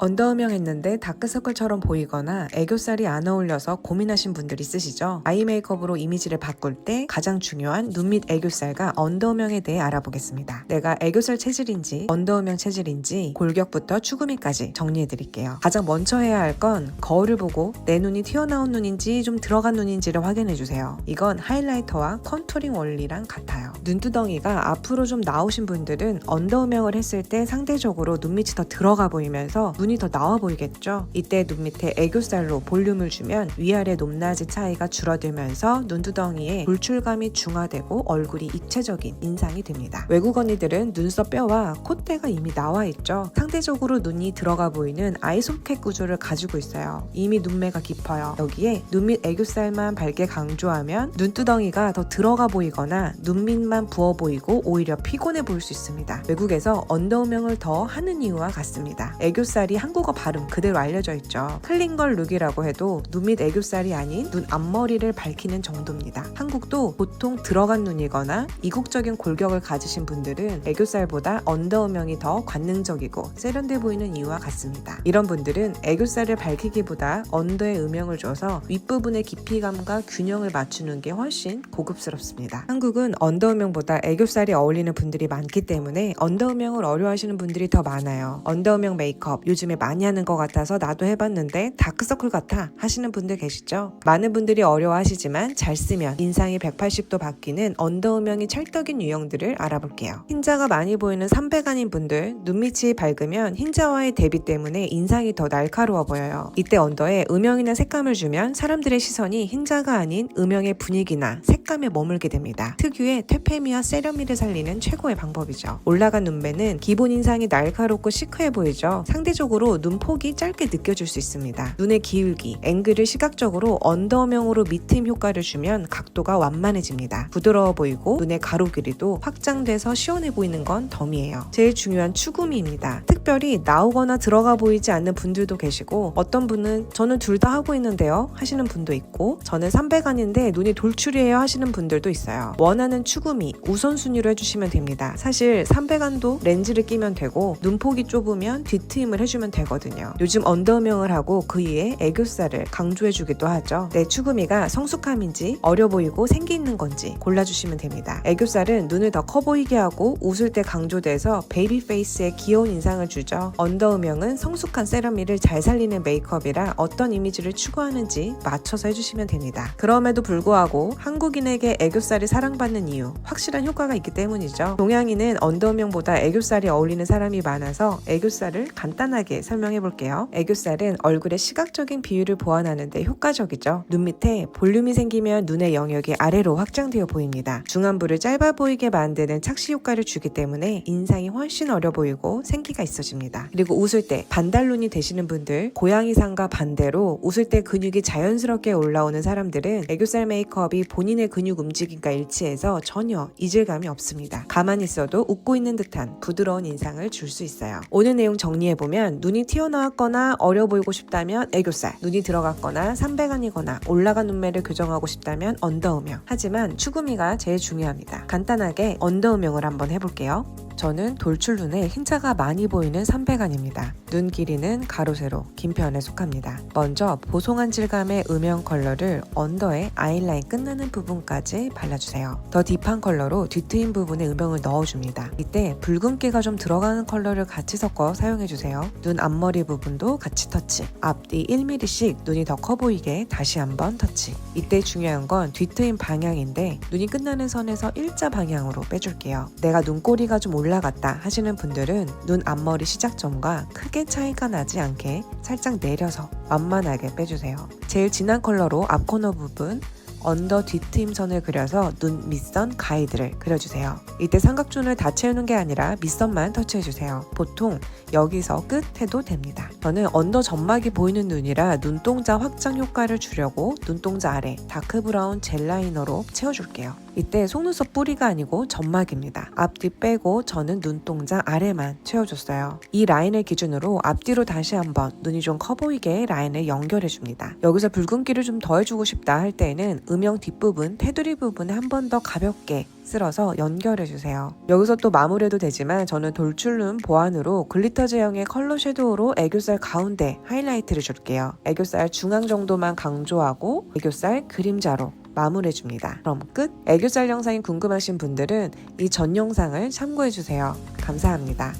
언더음영했는데 다크서클처럼 보이거나 애교살이 안 어울려서 고민하신 분들 있으시죠? 아이 메이크업으로 이미지를 바꿀 때 가장 중요한 눈 밑 애교살과 언더음영에 대해 알아보겠습니다. 내가 애교살 체질인지 언더음영 체질인지 골격부터 추구미까지 정리해드릴게요. 가장 먼저 해야 할 건 거울을 보고 내 눈이 튀어나온 눈인지 좀 들어간 눈인지를 확인해주세요. 이건 하이라이터와 컨투링 원리랑 같아요. 눈두덩이가 앞으로 좀 나오신 분들은 언더음영을 했을 때 상대적으로 눈밑이 더 들어가 보이면서 눈이 더 나와 보이겠죠? 이때 눈 밑에 애교살로 볼륨을 주면 위아래 높낮이 차이가 줄어들면서 눈두덩이에 돌출감이 중화되고 얼굴이 입체적인 인상이 됩니다. 외국 언니들은 눈썹 뼈와 콧대가 이미 나와 있죠. 상대적으로 눈이 들어가 보이는 아이소켓 구조를 가지고 있어요. 이미 눈매가 깊어요. 여기에 눈밑 애교살만 밝게 강조하면 눈두덩이가 더 들어가 보이거나 눈밑만 부어 보이고 오히려 피곤해 보일 수 있습니다. 외국에서 언더음영을 더 하는 이유와 같습니다. 애교살이 한국어 발음 그대로 알려져 있죠. 클린걸 룩이라고 해도 눈밑 애교살이 아닌 눈 앞머리를 밝히는 정도입니다. 한국도 보통 들어간 눈이거나 이국적인 골격을 가지신 분들은 애교살보다 언더음영이 더 관능적이고 세련돼 보이는 이유와 같습니다. 이런 분들은 애교살을 밝히기보다 언더에 음영을 줘서 윗부분의 깊이감과 균형을 맞추는 게 훨씬 고급스럽습니다. 한국은 언더음영보다 애교살이 어울리는 분들이 많기 때문에 언더음영을 어려워하시는 분들이 더 많아요. 언더음영 메이크업 요즘에 많이 하는 것 같아서 나도 해봤는데 다크서클 같아 하시는 분들 계시죠? 많은 분들이 어려워하시지만 잘 쓰면 인상이 180도 바뀌는 언더음영이 찰떡인 유형들을 알아볼게요. 흰자가 많이 보이는 삼배간인 분들, 눈밑이 밝으면 흰자와의 대비 때문에 인상이 더 날카로워 보여요. 이때 언더에 음영이나 색감을 주면 사람들의 시선이 흰자가 아닌 음영의 분위기나 색감에 머물게 됩니다. 특유의 퇴폐미와 세련미를 살리는 최고의 방법이죠. 올라간 눈매는 기본 인상이 날카롭고 시크해 보이죠. 상대적으로 눈폭이 짧게 느껴질 수 있습니다. 눈의 기울기, 앵글을 시각적으로 언더음영으로 밑임 효과를 주면 각도가 완만해집니다. 부드러워 보이고 눈의 가로 길이도 확장돼서 시원해 보이는 건 덤이에요. 제일 중요한 추구미입니다. 특별히 나오거나 들어가 보이지 않는 분들도 계시고 어떤 분은 저는 둘 다 하고 있는데요 하시는 분도 있고 저는 삼배간인데 눈이 돌출이에요 하시는 분들도 있어요. 원하는 추구미 우선순위로 해주시면 됩니다. 사실 삼배간도 렌즈를 끼면 되고 눈폭이 좁으면 뒤트임을 해주면 되거든요. 요즘 언더음영을 하고 그 위에 애교살을 강조해주기도 하죠. 내 추구미가 성숙함인지 어려 보이고 생기 있는 건지 골라주시면 됩니다. 애교살은 눈을 더 커 보이게 하고 웃을 때 강조돼서 베이비 페이스에 귀여운 인상을 주죠. 언더음영은 성숙한 세련미를 잘 살리는 메이크업이라 어떤 이미지를 추구하는지 맞춰서 해주시면 됩니다. 그럼에도 불구하고 한국인에게 애교살이 사랑받는 이유 확실한 효과가 있기 때문이죠. 동양인은 언더음영보다 애교살이 어울리는 사람이 많아서 애교살을 간단하게 설명해 볼게요. 애교살은 얼굴의 시각적인 비율을 보완하는 데 효과적이죠. 눈 밑에 볼륨이 생기면 눈의 영역이 아래로 확장되어 보입니다. 중안부를 짧아 보이게 만드는 착시 효과를 주기 때문에 인상이 훨씬 어려 보이고 생기가 있어집니다. 그리고 웃을 때 반달눈이 되시는 분들, 고양이상과 반대로 웃을 때 근육이 자연스럽게 올라오는 사람들은 애교살 메이크업이 본인의 근육 움직임과 일치해서 전혀 이질감이 없습니다. 가만히 있어도 웃고 있는 듯한 부드러운 인상을 줄 수 있어요. 오늘 내용 정리해보면 눈이 튀어나왔거나 어려 보이고 싶다면 애교살, 눈이 들어갔거나 삼배간이거나 올라간 눈매를 교정하고 싶다면 언더음영. 하지만 추구미가 제일 중요합니다. 간단하게 언더음영을 한번 해볼게요. 저는 돌출눈에 흰자가 많이 보이는 삼배간입니다. 눈 길이는 가로 세로 긴 편에 속합니다. 먼저 보송한 질감의 음영 컬러를 언더의 아이라인 끝나는 부분까지 발라주세요. 더 딥한 컬러로 뒤트인 부분에 음영을 넣어줍니다. 이때 붉은기가 좀 들어가는 컬러를 같이 섞어 사용해주세요. 눈 앞머리 부분도 같이 터치, 앞뒤 1mm씩 눈이 더 커 보이게 다시 한번 터치. 이때 중요한 건 뒤트인 방향인데 눈이 끝나는 선에서 일자 방향으로 빼줄게요. 내가 눈꼬리가 좀 올라갔다 하시는 분들은 눈 앞머리 시작점과 크게 차이가 나지 않게 살짝 내려서 완만하게 빼주세요. 제일 진한 컬러로 앞코너 부분 언더 뒤트임선을 그려서 눈 밑선 가이드를 그려주세요. 이때 삼각존을 다 채우는 게 아니라 밑선만 터치해주세요. 보통 여기서 끝 해도 됩니다. 저는 언더 점막이 보이는 눈이라 눈동자 확장 효과를 주려고 눈동자 아래 다크 브라운 젤 라이너로 채워줄게요. 이때 속눈썹 뿌리가 아니고 점막입니다. 앞뒤 빼고 저는 눈동자 아래만 채워줬어요. 이 라인을 기준으로 앞뒤로 다시 한번 눈이 좀 커 보이게 라인을 연결해줍니다. 여기서 붉은기를 좀 더해주고 싶다 할 때는 음영 뒷부분, 테두리 부분에 한 번 더 가볍게 쓸어서 연결해주세요. 여기서 또 마무리해도 되지만 저는 돌출룸 보완으로 글리터 제형의 컬러 섀도우로 애교살 가운데 하이라이트를 줄게요. 애교살 중앙 정도만 강조하고 애교살 그림자로 마무리해줍니다. 그럼 끝! 애교살 영상이 궁금하신 분들은 이 전 영상을 참고해주세요. 감사합니다.